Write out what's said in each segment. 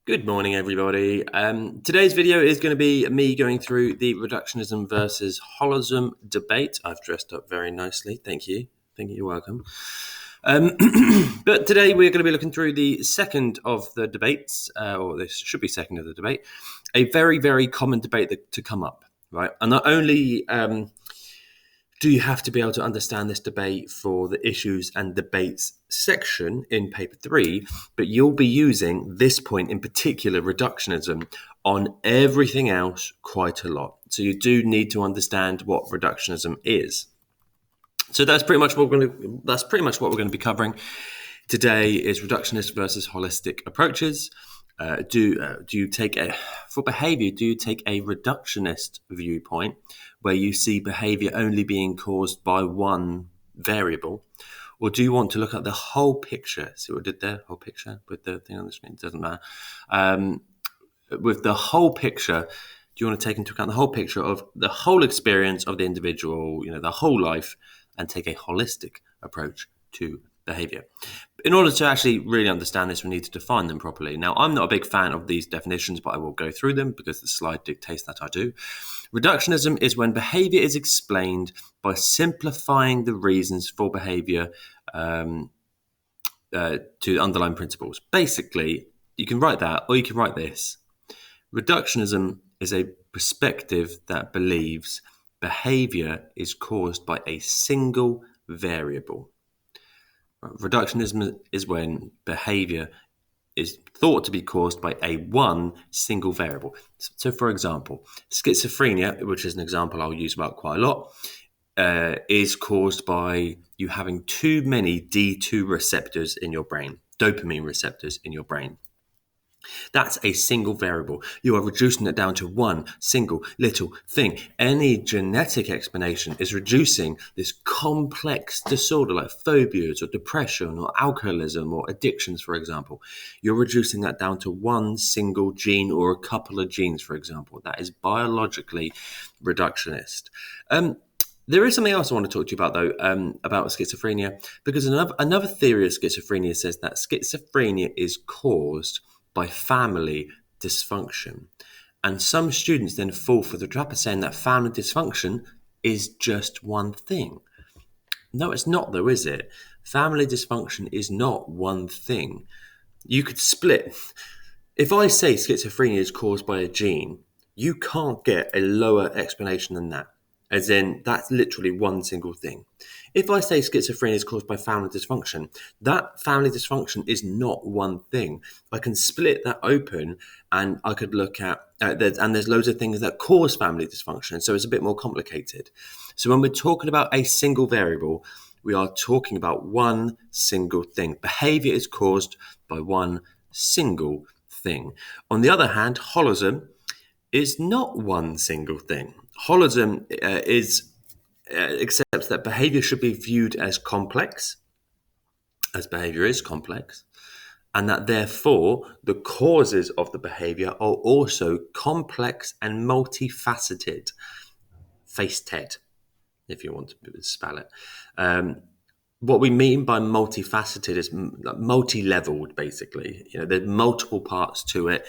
Good morning, everybody. Today's video is going to be me going through the reductionism versus holism debate. I've dressed up very nicely. Thank you. You're welcome. But today we're going to be looking through the second of the debates, or this should be second of the debate, a very, very common debate to come up, right? And not only do you have to be able to understand this debate for the issues and debates section in paper 3, but you'll be using this point in particular, reductionism, on everything else quite a lot. So you do need to understand what reductionism is. So that's pretty much what we're going to be covering today. Is reductionist versus holistic approaches. Do you take for behavior? Do you take a reductionist viewpoint where you see behavior only being caused by one variable, or do you want to look at the whole picture? See what I did there? Whole picture with the thing on the screen. It doesn't matter. With the whole picture, do you want to take into account the whole picture of the whole experience of the individual, the whole life, and take a holistic approach to behavior? In order to actually really understand this, we need to define them properly. Now, I'm not a big fan of these definitions, but I will go through them because the slide dictates that I do. Reductionism is when behavior is explained by simplifying the reasons for behavior to underlying principles. Basically, you can write that or you can write this. Reductionism is a perspective that believes behavior is caused by a single variable. Reductionism is when behavior is thought to be caused by a one single variable. So, for example, schizophrenia, which is an example I'll use about quite a lot, is caused by you having too many D2 receptors in your brain, dopamine receptors in your brain. That's a single variable. You are reducing it down to one single little thing. Any genetic explanation is reducing this complex disorder like phobias or depression or alcoholism or addictions, for example. You're reducing that down to one single gene or a couple of genes, for example. That is biologically reductionist. There is something else I want to talk to you about, though, about schizophrenia, because another theory of schizophrenia says that schizophrenia is caused by family dysfunction. And some students then fall for the trap of saying that family dysfunction is just one thing. No, it's not, though, is it? Family dysfunction is not one thing. You could split. If I say schizophrenia is caused by a gene, you can't get a lower explanation than that. As in, that's literally one single thing. If I say schizophrenia is caused by family dysfunction, that family dysfunction is not one thing. I can split that open and I could look at, and there's loads of things that cause family dysfunction, so it's a bit more complicated. So when we're talking about a single variable, we are talking about one single thing. Behavior is caused by one single thing. On the other hand, holism is not one single thing. Holism accepts that behavior should be viewed as complex, as behavior is complex, and that therefore the causes of the behavior are also complex and multifaceted. Face-ted, if you want to spell it. What we mean by multifaceted is multi-leveled, basically. There's multiple parts to it.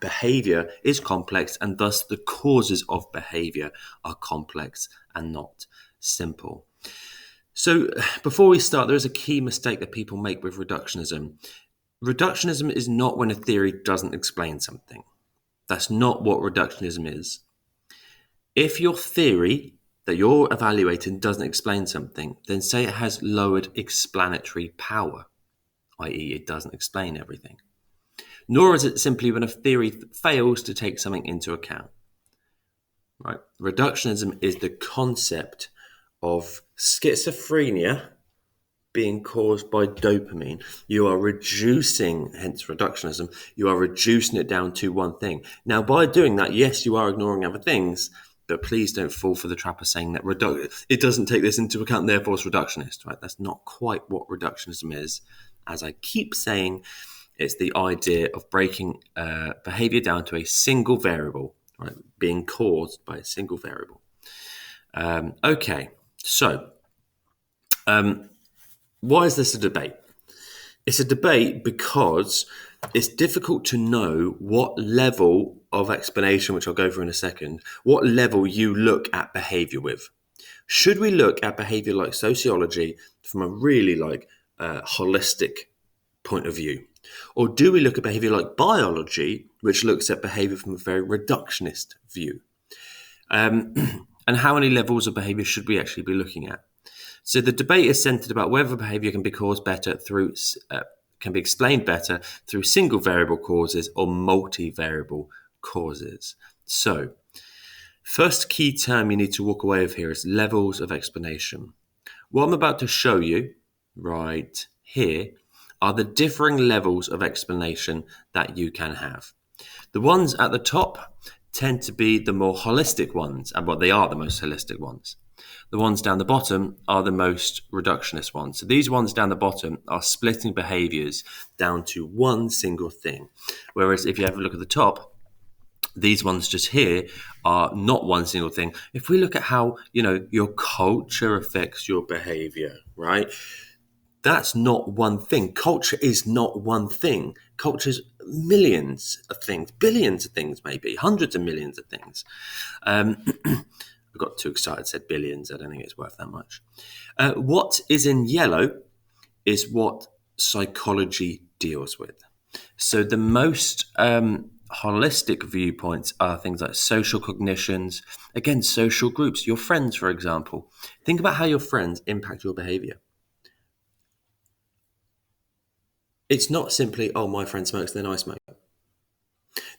Behavior is complex, and thus the causes of behavior are complex and not simple. So before we start, there is a key mistake that people make with reductionism. Reductionism is not when a theory doesn't explain something. That's not what reductionism is. If your theory that you're evaluating doesn't explain something, then say it has lowered explanatory power, i.e. it doesn't explain everything. Nor is it simply when a theory fails to take something into account. Right? Reductionism is the concept of schizophrenia being caused by dopamine. You are reducing, hence reductionism, you are reducing it down to one thing. Now, by doing that, yes, you are ignoring other things, but please don't fall for the trap of saying that it doesn't take this into account, therefore it's reductionist. Right? That's not quite what reductionism is. As I keep saying, it's the idea of breaking behavior down to a single variable, right? Being caused by a single variable. Okay, so why is this a debate? It's a debate because it's difficult to know what level of explanation, which I'll go through in a second, what level you look at behavior with. Should we look at behavior like sociology from a really holistic point of view? Or do we look at behavior like biology, which looks at behavior from a very reductionist view? And how many levels of behavior should we actually be looking at? So the debate is centered about whether behavior can be caused better through can be explained better through single variable causes or multivariable causes. So, first key term you need to walk away with here is levels of explanation. What I'm about to show you right here are the differing levels of explanation that you can have. The ones at the top tend to be the more holistic ones, and they are the most holistic ones. The ones down the bottom are the most reductionist ones. So these ones down the bottom are splitting behaviors down to one single thing. Whereas if you have a look at the top, these ones just here are not one single thing. If we look at how, your culture affects your behavior, right? That's not one thing. Culture is not one thing. Culture's millions of things, billions of things, maybe hundreds of millions of things. I got too excited, said billions. I don't think it's worth that much. What is in yellow is what psychology deals with. So the most holistic viewpoints are things like social cognitions, again, social groups, your friends, for example. Think about how your friends impact your behavior. It's not simply, oh, my friend smokes, then I smoke.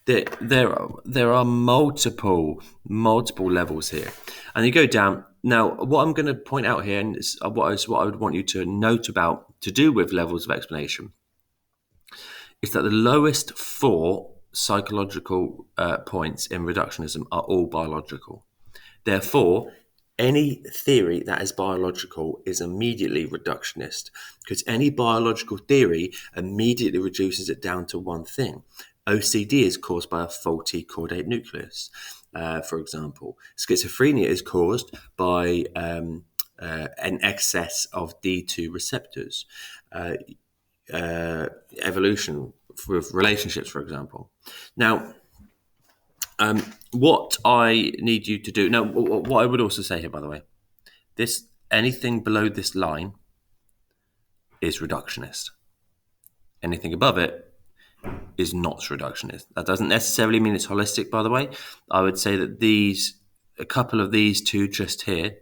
There are multiple levels here, and you go down. Now, what I'm going to point out here, and what I would want you to note about to do with levels of explanation, is that the lowest 4 psychological points in reductionism are all biological. Therefore, any theory that is biological is immediately reductionist, because any biological theory immediately reduces it down to one thing. OCD is caused by a faulty caudate nucleus, for example. Schizophrenia is caused by an excess of D2 receptors. Evolution with relationships, for example. Now, what I need you to do now, what I would also say here, by the way, anything below this line is reductionist. Anything above it is not reductionist. That doesn't necessarily mean it's holistic, by the way. I would say that a couple of these two just here,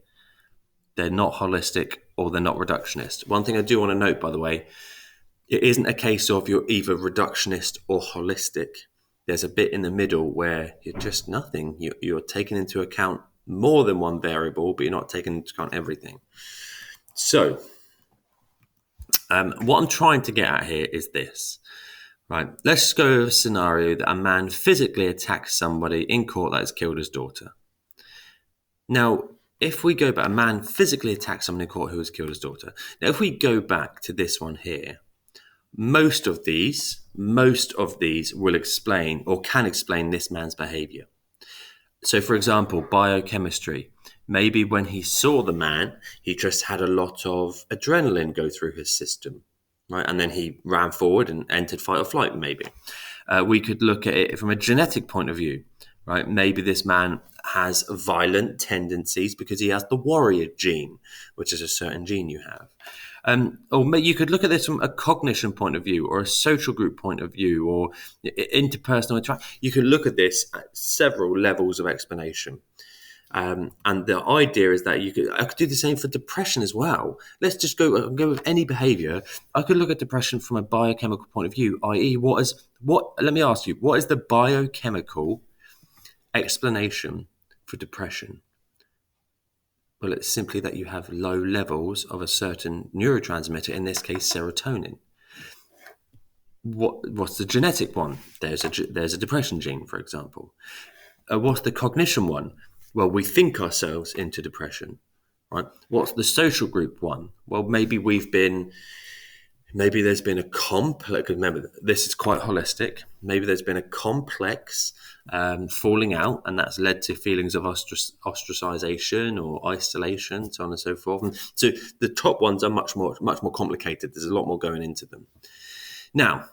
they're not holistic or they're not reductionist. One thing I do want to note, by the way, it isn't a case of you're either reductionist or holistic. There's a bit in the middle where you're just nothing. You're taking into account more than one variable, but you're not taking into account everything. So, what I'm trying to get at here is this. Right, let's go with a scenario that a man physically attacks somebody in court that has killed his daughter. Now, if we go back, a man physically attacks someone in court who has killed his daughter. Now, if we go back to this one here, most of these will explain or can explain this man's behavior. So, for example, biochemistry. Maybe when he saw the man, he just had a lot of adrenaline go through his system, right? And then he ran forward and entered fight or flight, maybe. We could look at it from a genetic point of view, right? Maybe this man has violent tendencies because he has the warrior gene, which is a certain gene you have. Or you could look at this from a cognition point of view or a social group point of view or interpersonal interaction. You could look at this at several levels of explanation. And the idea is that I could do the same for depression as well. Let's just go with any behavior. I could look at depression from a biochemical point of view, i.e. let me ask you, what is the biochemical explanation for depression? Well, it's simply that you have low levels of a certain neurotransmitter, in this case, serotonin. What's the genetic one? There's a depression gene, for example. What's the cognition one? Well, we think ourselves into depression, right? What's the social group one? Well, maybe there's been a complex, remember, this is quite holistic. Maybe there's been a complex falling out, and that's led to feelings of ostracization or isolation, so on and so forth. And so the top ones are much more complicated. There's a lot more going into them. Now,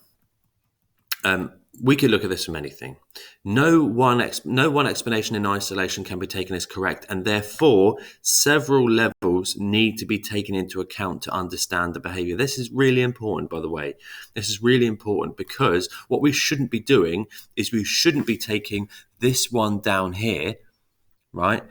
we could look at this from anything. No one explanation in isolation can be taken as correct, and therefore several levels need to be taken into account to understand the behavior. This is really important, by the way. This is really important because what we shouldn't be doing is we shouldn't be taking this one down here, right?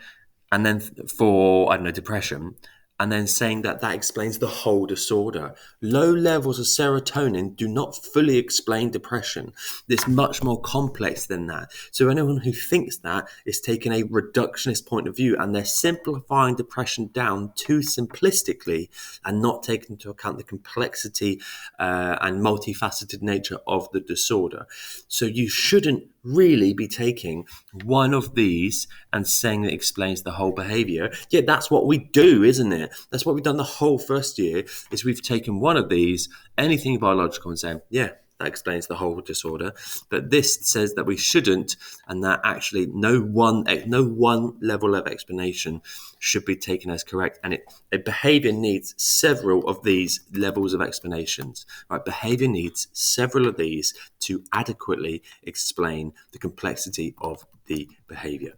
And then for, I don't know, depression, and then saying that that explains the whole disorder. Low levels of serotonin do not fully explain depression. It's much more complex than that. So anyone who thinks that is taking a reductionist point of view, and they're simplifying depression down too simplistically and not taking into account the complexity and multifaceted nature of the disorder. So you shouldn't really be taking one of these and saying that explains the whole behavior. Yeah, that's what we do, isn't it? That's what we've done the whole first year, is we've taken one of these, anything biological, and saying, yeah, that explains the whole disorder. But this says that we shouldn't, and that actually no one level of explanation should be taken as correct. And a behavior needs several of these levels of explanations. Right? Behavior needs several of these to adequately explain the complexity of the behavior.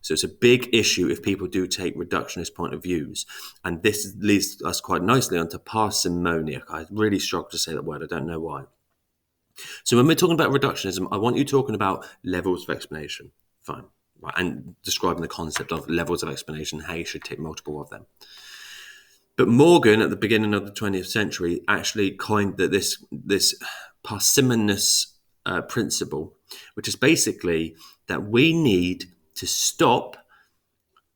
So it's a big issue if people do take reductionist point of views. And this leads us quite nicely onto parsimony. I really struggle to say that word. I don't know why. So when we're talking about reductionism, I want you talking about levels of explanation. Fine. Right. And describing the concept of levels of explanation, how you should take multiple of them. But Morgan, at the beginning of the 20th century, actually coined this parsimonious principle, which is basically that we need to stop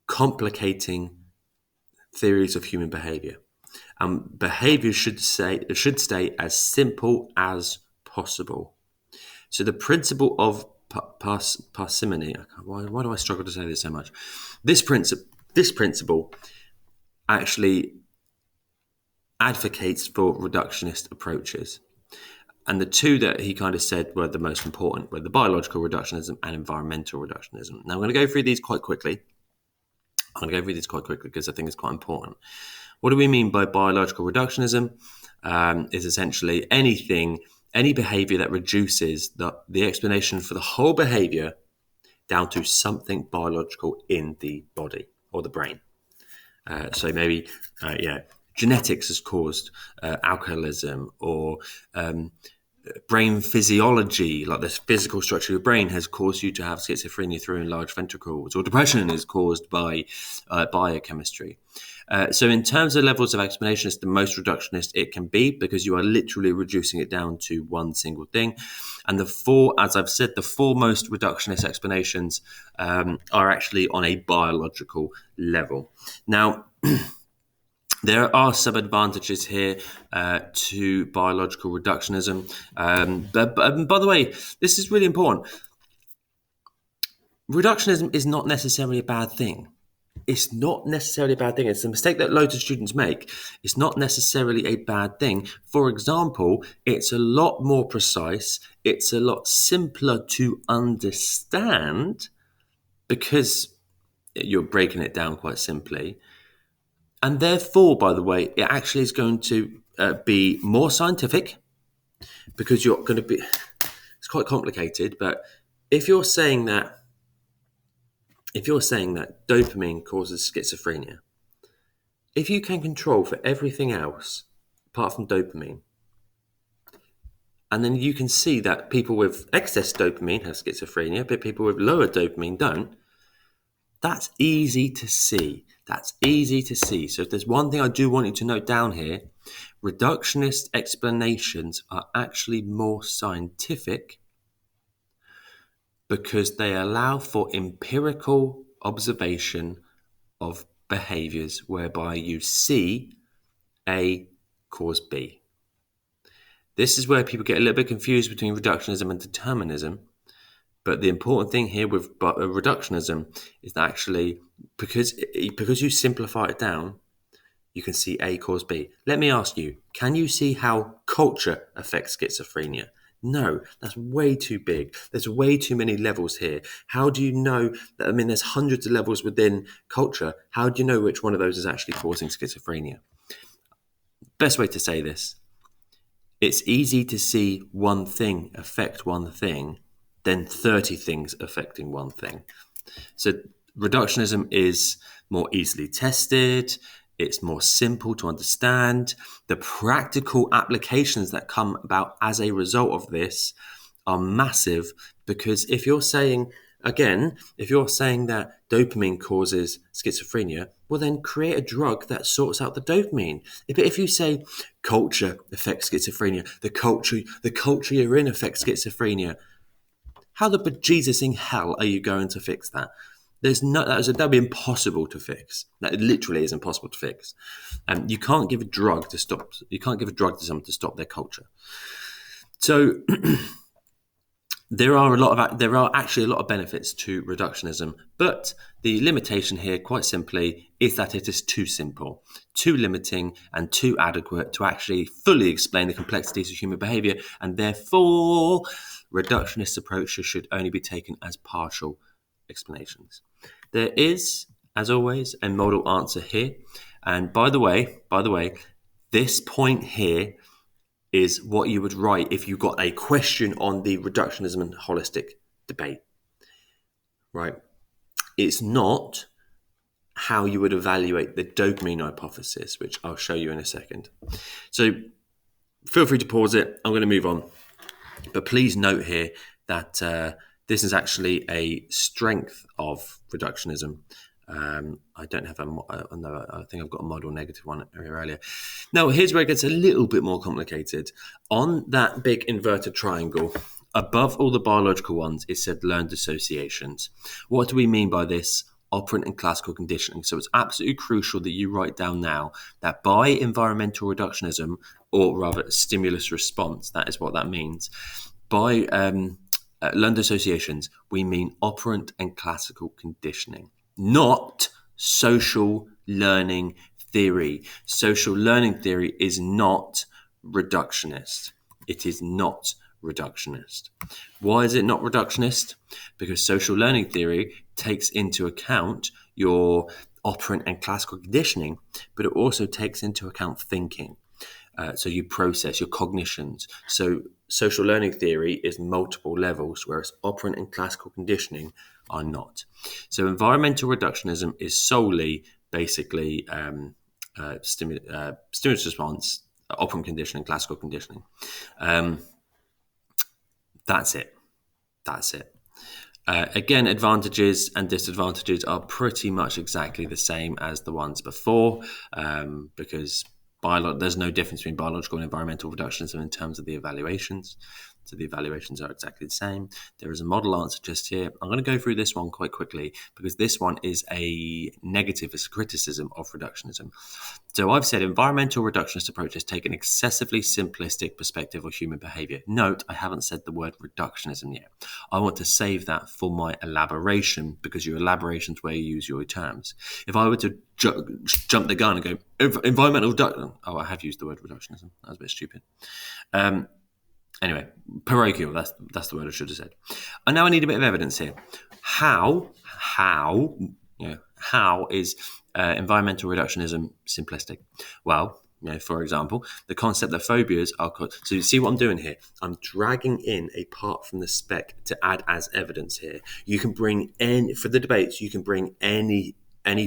complicating theories of human behavior. And behavior should stay as simple as possible. So the principle of parsimony, why do I struggle to say this so much? This principle actually advocates for reductionist approaches. And the two that he kind of said were the most important were the biological reductionism and environmental reductionism. Now I'm going to go through these quite quickly. Because I think it's quite important. What do we mean by biological reductionism? Is essentially any behavior that reduces the explanation for the whole behavior down to something biological in the body or the brain. So maybe, genetics has caused alcoholism, or brain physiology, like the physical structure of your brain, has caused you to have schizophrenia through enlarged ventricles, or depression is caused by biochemistry. So in terms of levels of explanation, it's the most reductionist it can be, because you are literally reducing it down to one single thing. And as I've said, the four most reductionist explanations are actually on a biological level. Now, there are some advantages here to biological reductionism. But by the way, this is really important. Reductionism is not necessarily a bad thing. It's not necessarily a bad thing. It's a mistake that loads of students make. It's not necessarily a bad thing. For example, it's a lot more precise. It's a lot simpler to understand because you're breaking it down quite simply. And therefore, by the way, it actually is going to be more scientific, because you're going to be, it's quite complicated, but if you're saying that dopamine causes schizophrenia, if you can control for everything else apart from dopamine, and then you can see that people with excess dopamine have schizophrenia, but people with lower dopamine don't, that's easy to see. So if there's one thing I do want you to note down here, reductionist explanations are actually more scientific because they allow for empirical observation of behaviors whereby you see A cause B. This is where people get a little bit confused between reductionism and determinism. But the important thing here with reductionism is that actually, because you simplify it down, you can see A cause B. Let me ask you, can you see how culture affects schizophrenia? No, that's way too big. There's way too many levels here. How do you know that? There's hundreds of levels within culture. How do you know which one of those is actually causing schizophrenia? Best way to say this, It's easy to see one thing affect one thing than 30 things affecting one thing. So reductionism is more easily tested. It's more simple to understand. The practical applications that come about as a result of this are massive, because if you're saying, again, if you're saying that dopamine causes schizophrenia, well, then create a drug that sorts out the dopamine. If you say culture affects schizophrenia, the culture you're in affects schizophrenia, how the bejesus in hell are you going to fix that? That'd be impossible to fix. That literally is impossible to fix. You can't give a drug to stop. You can't give a drug to someone to stop their culture. So there are actually a lot of benefits to reductionism, but the limitation here, quite simply, is that it is too simple, too limiting, and too adequate to actually fully explain the complexities of human behavior, and therefore reductionist approaches should only be taken as partial explanations. There is, as always, a model answer here, and by the way, this point here is what you would write if you got a question on the reductionism and holistic debate, right? It's not how you would evaluate the dopamine hypothesis, which I'll show you in a second. So feel free to pause it. I'm going to move on. But please note here that this is actually a strength of reductionism. I don't have no, I think I've got a model negative one earlier. Now, here's where it gets a little bit more complicated. On that big inverted triangle, above all the biological ones, it said learned associations. What do we mean by this? Operant and classical conditioning. So it's absolutely crucial that you write down now that by environmental reductionism, or rather stimulus response, that is what that means. By learned associations, we mean operant and classical conditioning, not social learning theory. Social learning theory is not reductionist. It is not reductionist. Why is it not reductionist? Because social learning theory takes into account your operant and classical conditioning, but it also takes into account thinking. So you process your cognitions. So social learning theory is multiple levels, whereas operant and classical conditioning are not. So environmental reductionism is solely basically stimulus response, operant conditioning, classical conditioning. That's it. Again, advantages and disadvantages are pretty much exactly the same as the ones before, because there's no difference between biological and environmental reductionism in terms of the evaluations. So the evaluations are exactly the same. There is a model answer just here. I'm going to go through this one quite quickly because this one is a negative, it's a criticism of reductionism. So I've said environmental reductionist approaches take an excessively simplistic perspective of human behavior. Note, I haven't said the word reductionism yet. I want to save that for my elaboration because your elaboration is where you use your terms. If I were to jump the gun and go environmental reduction, I have used the word reductionism. That was a bit stupid. Anyway, parochial, that's the word I should have said. And now I need a bit of evidence here. How is environmental reductionism simplistic? Well, for example, the concept that phobias are... So you see what I'm doing here? I'm dragging in a part from the spec to add as evidence here. You can bring for the debates, you can bring any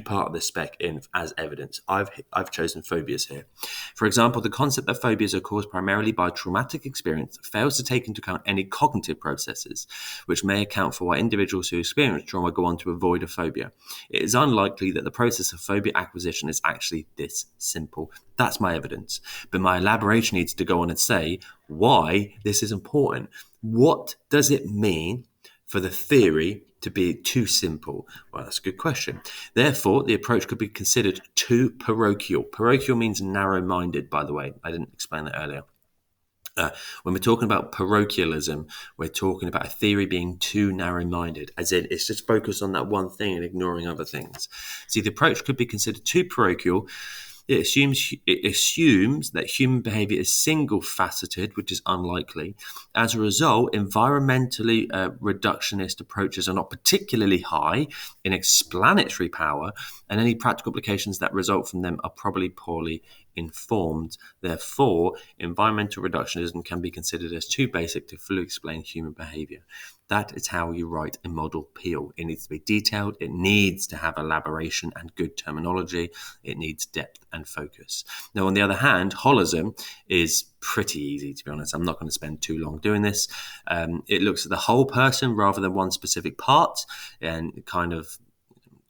part of the spec in as evidence. I've chosen phobias here. For example, the concept that phobias are caused primarily by traumatic experience fails to take into account any cognitive processes, which may account for why individuals who experience trauma go on to avoid a phobia. It is unlikely that the process of phobia acquisition is actually this simple. That's my evidence. But my elaboration needs to go on and say why this is important. What does it mean for the theory to be too simple? Well, that's a good question. Therefore, the approach could be considered too parochial. Parochial means narrow-minded, by the way. I didn't explain that earlier. When we're talking about parochialism, we're talking about a theory being too narrow-minded, as in it's just focused on that one thing and ignoring other things. See, the approach could be considered too parochial. It assumes that human behavior is single-faceted, which is unlikely. As a result, environmentally reductionist approaches are not particularly high in explanatory power, and any practical applications that result from them are probably poorly informed. Therefore, environmental reductionism can be considered as too basic to fully explain human behavior. That is how you write a model peel. It needs to be detailed. It needs to have elaboration and good terminology. It needs depth and focus. Now, on the other hand, holism is pretty easy, to be honest. I'm not going to spend too long doing this. It looks at the whole person rather than one specific part, and it kind of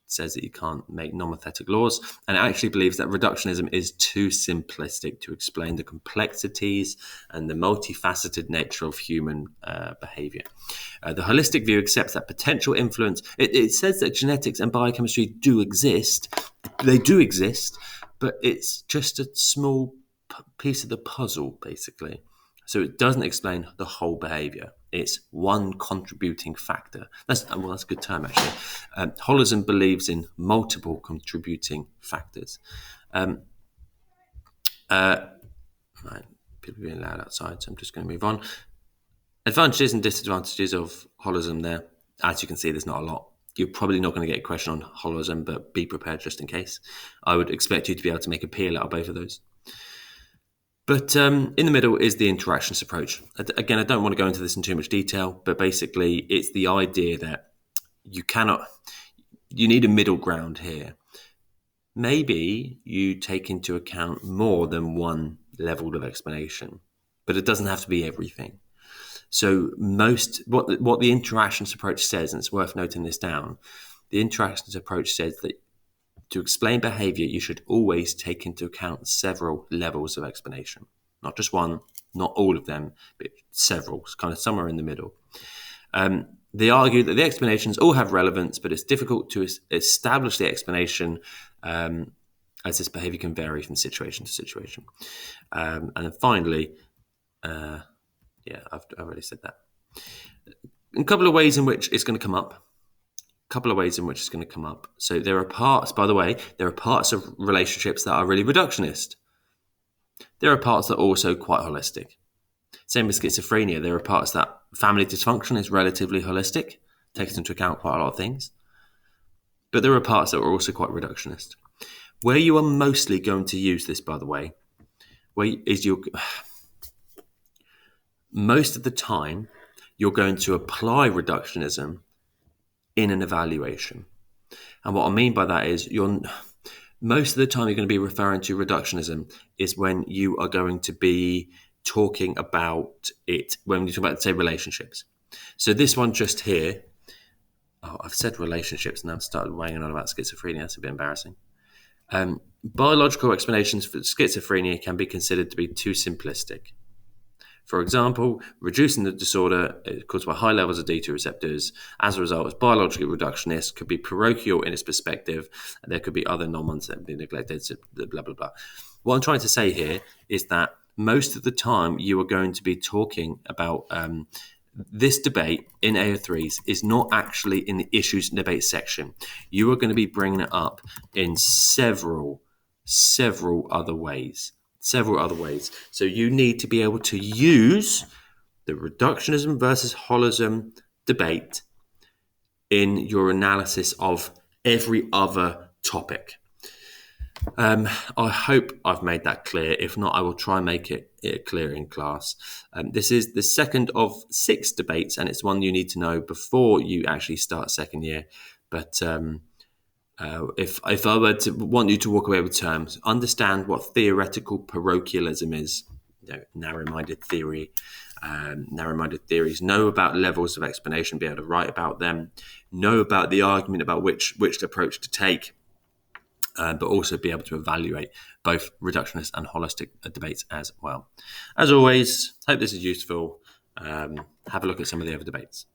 says that you can't make non-aesthetic laws, and it actually believes that reductionism is too simplistic to explain the complexities and the multifaceted nature of human behavior. The holistic view accepts that potential influence. It says that genetics and biochemistry do exist. They do exist, but it's just a small piece of the puzzle, basically. So it doesn't explain the whole behavior. It's one contributing factor. That's a good term, actually. Holism believes in multiple contributing factors. Right, people are being loud outside, so I'm just going to move on. Advantages and disadvantages of holism there. As you can see, there's not a lot. You're probably not going to get a question on holism, but be prepared just in case. I would expect you to be able to make a peel out of both of those. But in the middle is the interactionist approach. Again, I don't want to go into this in too much detail, but basically it's the idea that you need a middle ground here. Maybe you take into account more than one level of explanation, but it doesn't have to be everything. So what the interactionist approach says, and it's worth noting this down, the interactionist approach says that to explain behavior, you should always take into account several levels of explanation. Not just one, not all of them, but several, it's kind of somewhere in the middle. They argue that the explanations all have relevance, but it's difficult to establish the explanation as this behavior can vary from situation to situation. And then finally, I've already said that. A couple of ways in which it's going to come up. So there are parts, by the way, of relationships that are really reductionist. There are parts that are also quite holistic. Same with schizophrenia. There are parts that family dysfunction is relatively holistic, takes into account quite a lot of things. But there are parts that are also quite reductionist. Where you are mostly going to use this, by the way, most of the time, you're going to apply reductionism in an evaluation. And what I mean by that is most of the time you're going to be referring to reductionism is when you are going to be talking about it, when you talk about, say, relationships. So this one just here, I've said relationships and I've started weighing on about schizophrenia. That's a bit embarrassing. Biological explanations for schizophrenia can be considered to be too simplistic. For example, reducing the disorder caused by high levels of D2 receptors as a result is biologically reductionist, could be parochial in its perspective, and there could be other non-ones that have been neglected, blah, blah, blah. What I'm trying to say here is that most of the time you are going to be talking about this debate in AO3s is not actually in the issues and debate section. You are going to be bringing it up in several other ways. So you need to be able to use the reductionism versus holism debate in your analysis of every other topic. I hope I've made that clear. If not, I will try and make it clear in class. This is the second of 6 debates, and it's one you need to know before you actually start second year. But if I were to want you to walk away with terms, understand what theoretical parochialism is, narrow-minded theory, narrow-minded theories, know about levels of explanation, be able to write about them, know about the argument about which approach to take, but also be able to evaluate both reductionist and holistic debates as well. As always, hope this is useful. Have a look at some of the other debates.